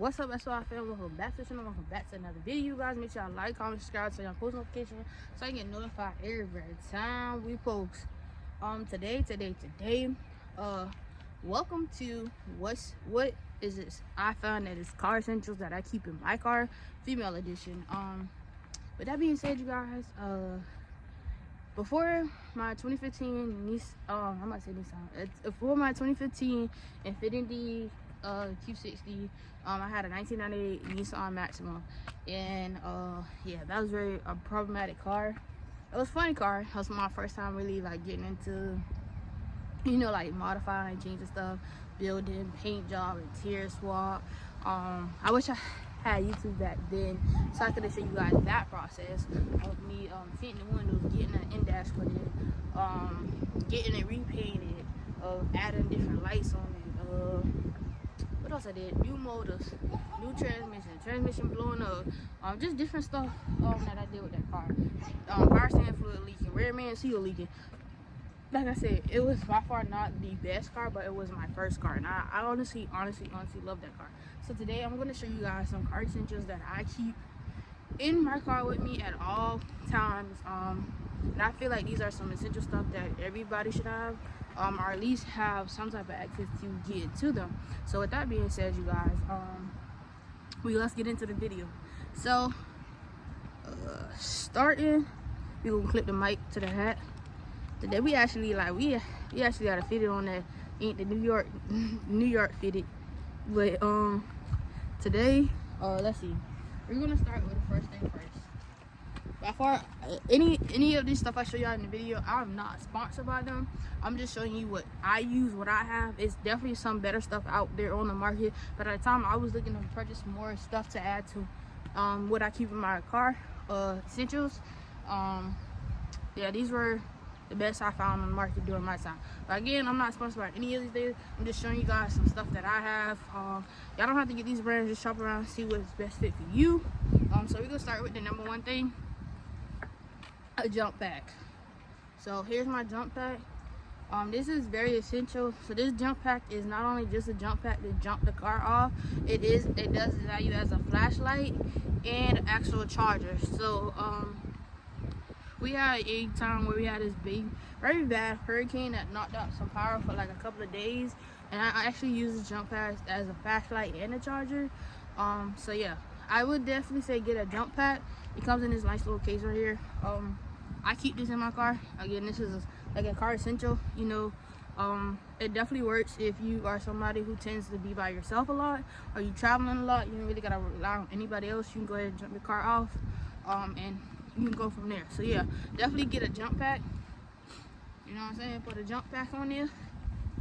What's up, SOI family? Welcome back to the channel. Welcome back to another video, you guys. Make sure y'all like, comment, subscribe, turn on post notifications so you get notified every time we post. Today, welcome to what is this? I found that it's car essentials that I keep in my car, female edition. With that being said, you guys, before my 2015 before my 2015 Infiniti Q60, I had a 1998 Nissan Maxima, and yeah, that was very a problematic car. It was a funny car. It was my first time really like getting into, like modifying, changing stuff, building, paint job, interior swap. I wish I had YouTube back then so I could have shown you guys that process of me tinting the windows, getting an in-dash put in, getting it repainted, adding different lights on it. What else I did? New motors, new transmission blowing up, just different stuff that I did with that car. Power stand fluid leaking, rear man seal leaking. Like I said, it was by far not the best car, but it was my first car, and I honestly love that car. So today I'm going to show you guys some car essentials that I keep in my car with me at all times. And I feel like these are some essential stuff that everybody should have, or at least have some type of access to get to them. So with that being said, you guys, let's get into the video. So starting, we will clip the mic to the hat. Today we actually we actually got a fitted on that, ain't the New York fitted, but today let's see, we're gonna start with the first thing first. By far, any of this stuff I show y'all in the video, I'm not sponsored by them. I'm just showing you what I use, what I have. It's definitely some better stuff out there on the market, but at the time I was looking to purchase more stuff to add to what I keep in my car essentials. Yeah, these were the best I found on the market during my time. But again, I'm not sponsored by any of these things. I'm just showing you guys some stuff that I have. Y'all don't have to get these brands, just shop around and see what's best fit for you. So we're gonna start with the number one thing, a jump pack. So here's my jump pack. This is very essential. So this jump pack is not only just a jump pack to jump the car off, it does value as a flashlight and an actual charger. So we had a time where we had this very bad hurricane that knocked out some power for like a couple of days, and I actually used the jump pack as a flashlight and a charger. So yeah, I would definitely say get a jump pack. It comes in this nice little case right here. I keep this in my car. Again, this is like a car essential. It definitely works if you are somebody who tends to be by yourself a lot, or you traveling a lot. You don't really gotta rely on anybody else. You can go ahead and jump your car off, and you can go from there. So yeah, definitely get a jump pack. You know what I'm saying? Put a jump pack on there.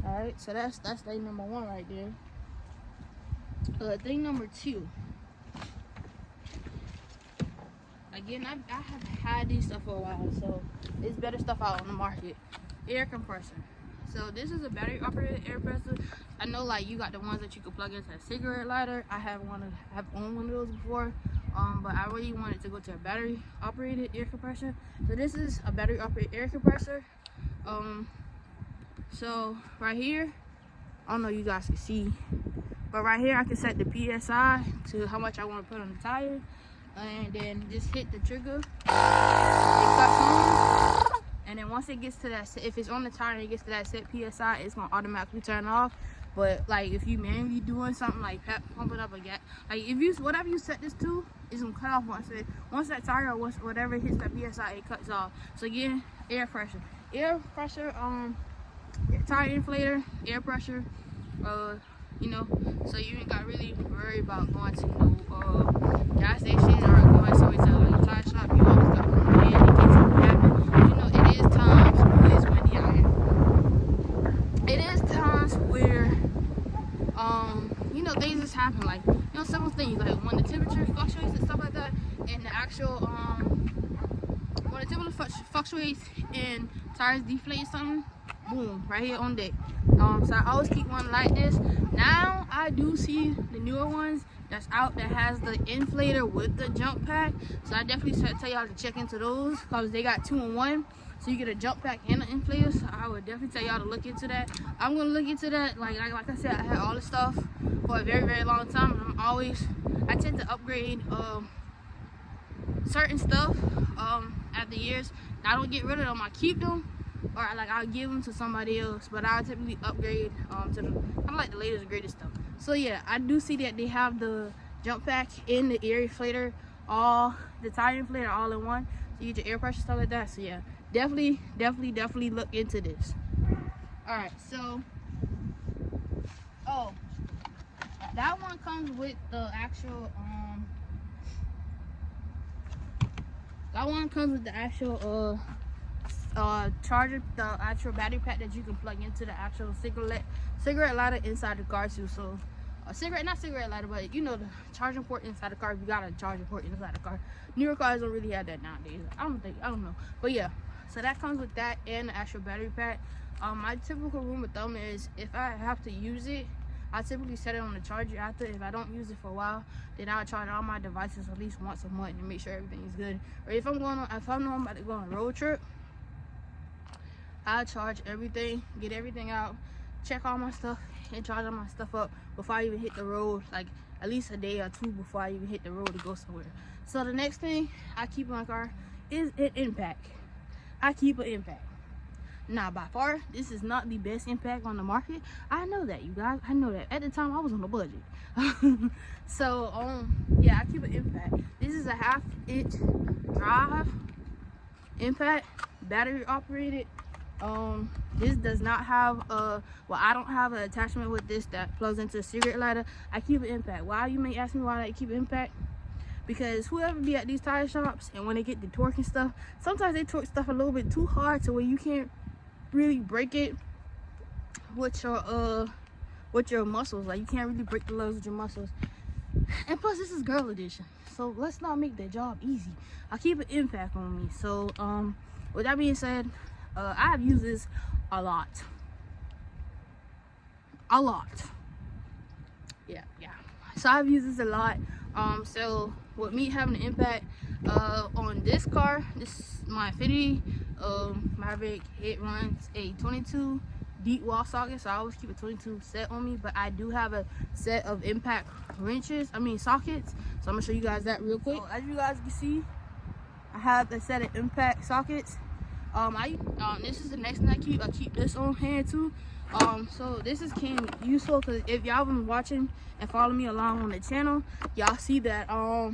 All right, so that's thing number one right there. Thing number two. Again, I have had these stuff for a while, so there's better stuff out on the market. Air compressor. So this is a battery operated air compressor. I know like you got the ones that you can plug into a cigarette lighter. I have owned one of those before, but I really wanted to go to a battery operated air compressor. So this is a battery operated air compressor. So right here, I don't know if you guys can see, but right here I can set the PSI to how much I want to put on the tire, and then just hit the trigger. It cuts on, and then once it gets to that, if it's on the tire and it gets to that set PSI, it's gonna automatically turn off. But like if you manually doing something like pumping up a gas, like whatever you set this to, it's gonna cut off once that tire or whatever hits that PSI, it cuts off. So again, air pressure, tire inflator, air pressure. So you ain't got really worry about going to no gas station or going somewhere to like a tire shop. You always got one hand in case something happens. It is times when it's windy out here. It is times where things just happen, like simple things like when the temperature fluctuates and stuff like that, and the actual when the temperature fluctuates and tires deflate something, boom, right here on deck. So I always keep one like this. Now I do see the newer ones that's out that has the inflator with the jump pack, so I definitely tell y'all to check into those because they got 2-in-1. So you get a jump pack and an inflator. So I would definitely tell y'all to look into that. I'm gonna look into that. Like I said, I had all the stuff for a very long time. I tend to upgrade certain stuff after years. I don't get rid of them, I keep them, or like I'll give them to somebody else, but I typically upgrade to the kind of like the latest and greatest stuff. So yeah, I do see that they have the jump pack in the air inflator, all the tire inflator all in one, so you get your air pressure, stuff like that. So yeah, definitely look into this. All right, so that one comes with the actual charger, the actual battery pack that you can plug into the actual cigarette lighter inside the car too. So not cigarette lighter, but you know, the charging port inside the car. If you got a charging port inside the car, newer cars don't really have that nowadays. I don't know, but yeah, so that comes with that and the actual battery pack. My typical rule of thumb is if I have to use it, I typically set it on the charger after. If I don't use it for a while, then I'll charge all my devices at least once a month and make sure everything is good. Or if I know I'm about to go on a road trip, I'll charge everything, get everything out, check all my stuff, and charge all my stuff up before I even hit the road, like at least a day or two before I even hit the road to go somewhere. So the next thing I keep in my car is an impact. I keep an impact. Now, by far, this is not the best impact on the market. I know that, you guys. I know that. At the time, I was on a budget. So, yeah, I keep an impact. This is a 1/2-inch drive impact, battery operated. This does not have I don't have an attachment with this that plugs into a cigarette lighter. I keep an impact. Why, you may ask me why I keep an impact? Because whoever be at these tire shops and when they get the torque and stuff, sometimes they torque stuff a little bit too hard to where you can't really break it with your muscles. Like, you can't really break the lugs with your muscles. And plus, this is girl edition, so let's not make that job easy. I keep an impact on me. So with that being said, I've used this a lot. Yeah, so I've used this a lot. So with me having an impact on this car, this is my Infiniti Maverick. It runs a 22 deep wall socket, so I always keep a 22 set on me. But I do have a set of impact sockets, so I'm gonna show you guys that real quick. So as you guys can see, I have a set of impact sockets. This is the next thing I keep this on hand too. So this is useful because if y'all been watching and follow me along on the channel, y'all see that I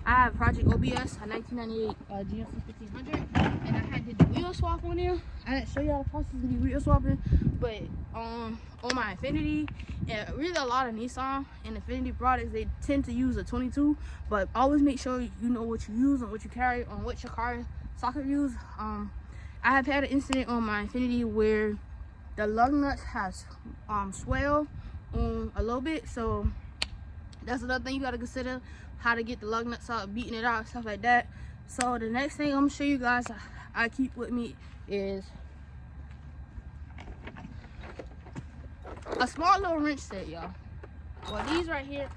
have Project OBS, a 1998 GMC 1500, and I did the wheel swap on there. I didn't show y'all the process of the wheel swapping, but on my Infiniti, and really a lot of Nissan and Infiniti products, they tend to use a 22, but always make sure you know what you use and what you carry on what your car socket use. I have had an incident on my Infiniti where the lug nuts has swelled a little bit, so that's another thing you got to consider, how to get the lug nuts out, beating it out, stuff like that. So the next thing I'm gonna show you guys I keep with me is a small little wrench set, y'all. Well, these right here,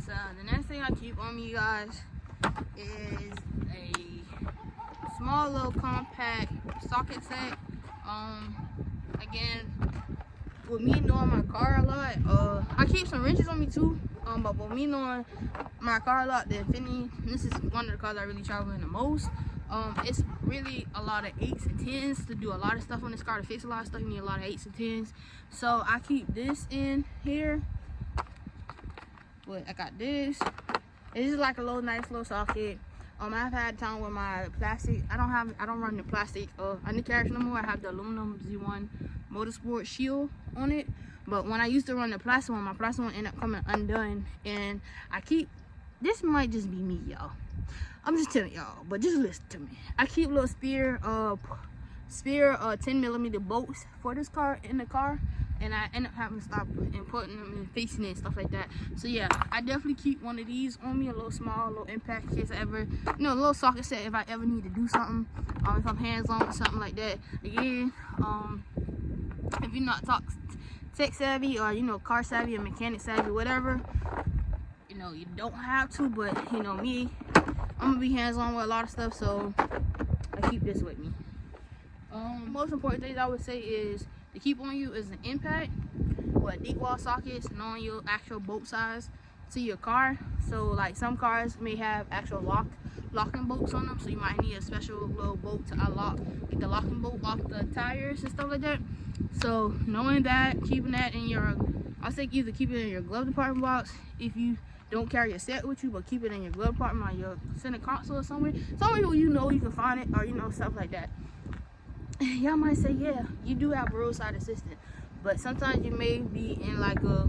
so the next thing I keep on me, guys, is a small little compact socket set. Again, with me knowing my car a lot, I keep some wrenches on me too. But with me knowing my car a lot, the Infiniti, this is one of the cars I really travel in the most. It's really a lot of 8s and 10s to do a lot of stuff on this car. To fix a lot of stuff, you need a lot of 8s and 10s. So I keep this in here. But I got this. This is like a nice little socket. I've had time with my plastic. I don't run the plastic undercarriage no more. I have the aluminum Z1 Motorsport shield on it. But when I used to run the plastic one, my plastic one ended up coming undone. And I keep this might just be me, y'all. I'm just telling y'all, but just listen to me. I keep little spare 10mm bolts for this car in the car, and I end up having to stop and putting them and fixing it and stuff like that. So yeah, I definitely keep one of these on me, a little small, little impact case I ever, a little socket set if I ever need to do something, if I'm hands on or something like that. Again, if you're not tech savvy or car savvy or mechanic savvy, whatever, you don't have to, but me, I'm gonna be hands on with a lot of stuff, so I keep this with me. Most important things I would say is to keep on you is the impact with deep wall sockets, knowing your actual bolt size to your car. So like some cars may have actual locking bolts on them, so you might need a special little bolt to unlock, get the locking bolt off the tires and stuff like that. So knowing that, keeping that in your, I say either keep it in your glove department box if you don't carry a set with you, but keep it in your glove department or your center console or somewhere where you can find it, or stuff like that. Y'all might say, yeah, you do have a roadside assistant, but sometimes you may be in like a,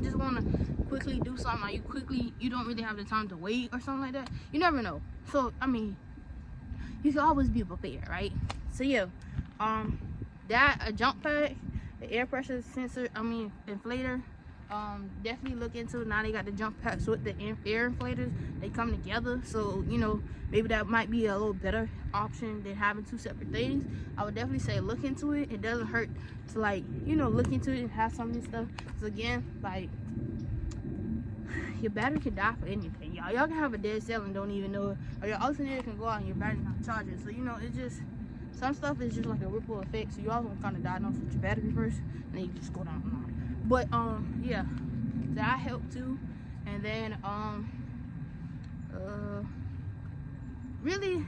just want to quickly do something, or you don't really have the time to wait or something like that. You never know. So I mean, you can always be prepared, right? So yeah, a jump pack, the air pressure sensor, inflator, definitely look into it. Now they got the jump packs with the air inflators, they come together, so maybe that might be a little better option than having two separate things. I would definitely say look into it. It doesn't hurt to look into it and have some of this stuff, because again, like, your battery can die for anything, y'all can have a dead cell and don't even know it, or your alternator can go out and your battery not charging. So it's just, some stuff is just like a ripple effect, so you always want to kind of diagnose with your battery first, and then you just go down and on. But yeah, that helped too. And then really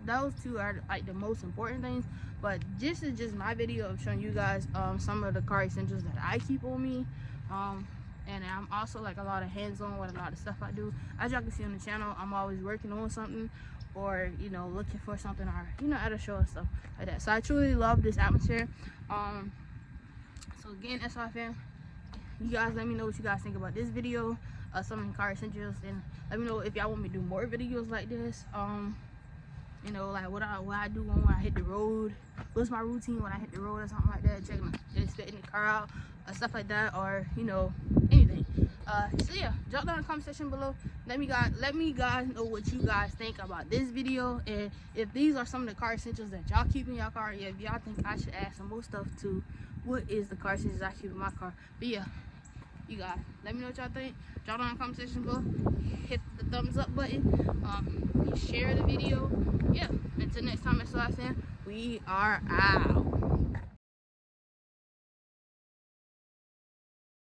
those two are like the most important things. But this is just my video of showing you guys some of the car essentials that I keep on me. And I'm also like a lot of hands-on with a lot of stuff I do. As y'all can see on the channel, I'm always working on something, or looking for something, or at a show and stuff like that. So I truly love this atmosphere. So again, SY fam, you guys let me know what you guys think about this video, some of the car essentials, and let me know if y'all want me to do more videos like this. Like what I do when I hit the road, what's my routine when I hit the road or something like that, checking the car out, stuff like that, or anything. So yeah, drop down in the comment section below. Let me guys know what you guys think about this video, and if these are some of the car essentials that y'all keep in your car. Yeah, if y'all think I should add some more stuff to what is the car essentials I keep in my car. But yeah, you guys let me know what y'all think. Drop down in the comment section below, hit the thumbs up button, share the video. Yeah, until next time, SY fam, we are out.